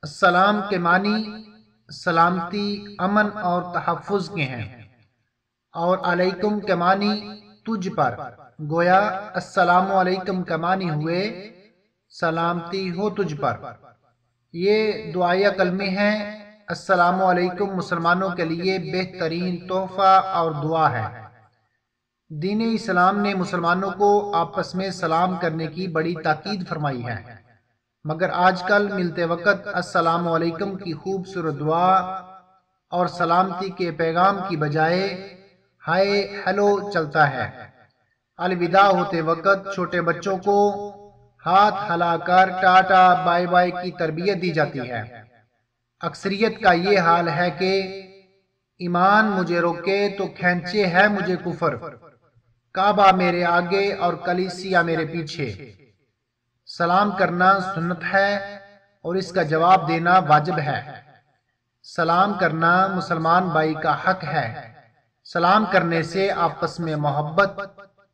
السلام کے معنی سلامتی، امن اور تحفظ کے ہیں، اور علیکم کے معنی تجھ پر، گویا السلام علیکم کے معنی ہوئے سلامتی ہو تجھ پر۔ یہ دعائیہ کلمے ہیں۔ السلام علیکم مسلمانوں کے لیے بہترین تحفہ اور دعا ہے۔ دین اسلام نے مسلمانوں کو آپس میں سلام کرنے کی بڑی تاکید فرمائی ہے، مگر آج کل ملتے وقت السلام علیکم کی خوبصورت دعا اور سلامتی کے پیغام کی بجائے ہائے ہیلو چلتا ہے۔ الوداع ہوتے وقت چھوٹے بچوں کو ہاتھ ہلا کر ٹاٹا بائی بائی کی تربیت دی جاتی ہے۔ اکثریت کا یہ حال ہے کہ ایمان مجھے روکے تو کھینچے ہے مجھے کفر، کعبہ میرے آگے اور کلیسیا میرے پیچھے۔ سلام کرنا سنت ہے اور اس کا جواب دینا واجب ہے۔ سلام کرنا مسلمان بھائی کا حق ہے۔ سلام کرنے سے آپس میں محبت،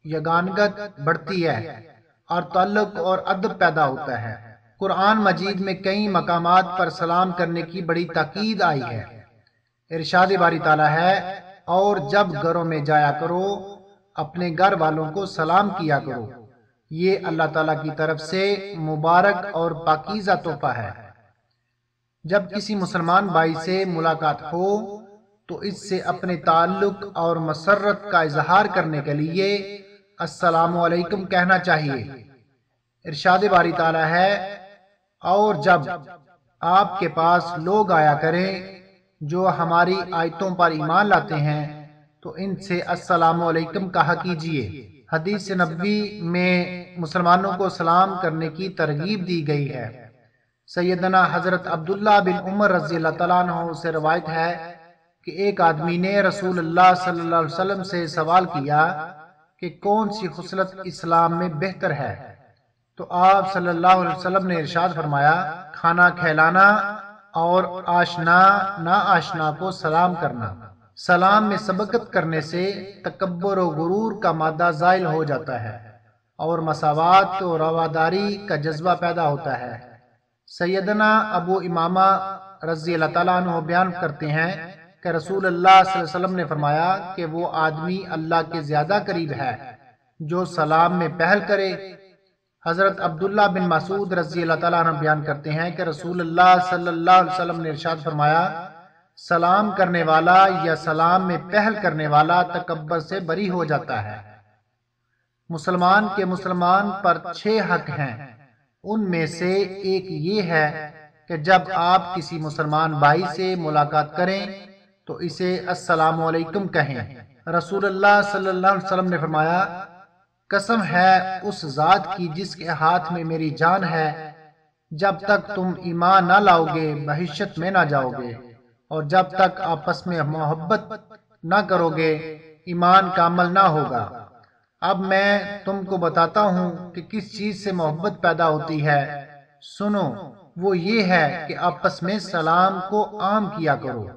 یگانگت بڑھتی ہے اور تعلق اور ادب پیدا ہوتا ہے۔ قرآن مجید میں کئی مقامات پر سلام کرنے کی بڑی تاکید آئی ہے۔ ارشاد باری تعالیٰ ہے، اور جب گھروں میں جایا کرو اپنے گھر والوں کو سلام کیا کرو، یہ اللہ تعالیٰ کی طرف سے مبارک اور پاکیزہ تحفہ ہے۔ جب کسی مسلمان بھائی سے ملاقات ہو تو اس سے اپنے تعلق اور مسرت کا اظہار کرنے کے لیے السلام علیکم کہنا چاہیے۔ ارشاد باری تعالیٰ ہے، اور جب آپ کے پاس لوگ آیا کریں جو ہماری آیتوں پر ایمان لاتے ہیں تو ان سے السلام علیکم کہا کیجیے۔ حدیث نبوی میں مسلمانوں کو سلام کرنے کی ترغیب دی گئی ہے۔ سیدنا حضرت عبداللہ بن عمر رضی اللہ تعالیٰ عنہ سے روایت ہے کہ ایک آدمی نے رسول اللہ صلی اللہ علیہ وسلم سے سوال کیا کہ کون سی خصلت اسلام میں بہتر ہے، تو آپ صلی اللہ علیہ وسلم نے ارشاد فرمایا، کھانا کھلانا اور آشنا نا آشنا کو سلام کرنا۔ سلام میں سبقت کرنے سے تکبر و غرور کا مادہ زائل ہو جاتا ہے اور مساوات و رواداری کا جذبہ پیدا ہوتا ہے۔ سیدنا ابو امامہ رضی اللہ تعالیٰ عنہ بیان کرتے ہیں کہ رسول اللہ صلی اللہ علیہ وسلم نے فرمایا کہ وہ آدمی اللہ کے زیادہ قریب ہے جو سلام میں پہل کرے۔ حضرت عبداللہ بن مسعود رضی اللہ تعالیٰ عنہ بیان کرتے ہیں کہ رسول اللہ صلی اللہ علیہ وسلم نے ارشاد فرمایا، سلام کرنے والا یا سلام میں پہل کرنے والا تکبر سے بری ہو جاتا ہے۔ مسلمان کے مسلمان پر 6 حق ہیں، ان میں سے ایک یہ ہے کہ جب آپ کسی مسلمان بھائی سے ملاقات کریں تو اسے السلام علیکم کہیں۔ رسول اللہ صلی اللہ علیہ وسلم نے فرمایا، قسم ہے اس ذات کی جس کے ہاتھ میں میری جان ہے، جب تک تم ایمان نہ لاؤ گے بہشت میں نہ جاؤ گے، اور جب تک آپس میں محبت نہ کرو گے ایمان کامل نہ ہوگا۔ اب میں تم کو بتاتا ہوں کہ کس چیز سے محبت پیدا ہوتی ہے، سنو، وہ یہ ہے کہ آپس میں سلام کو عام کیا کرو۔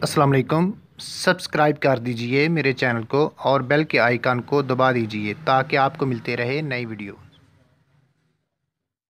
السلام علیکم، سبسکرائب کر دیجئے میرے چینل کو اور بیل کے آئیکن کو دبا دیجئے تاکہ آپ کو ملتے رہے نئی ویڈیو۔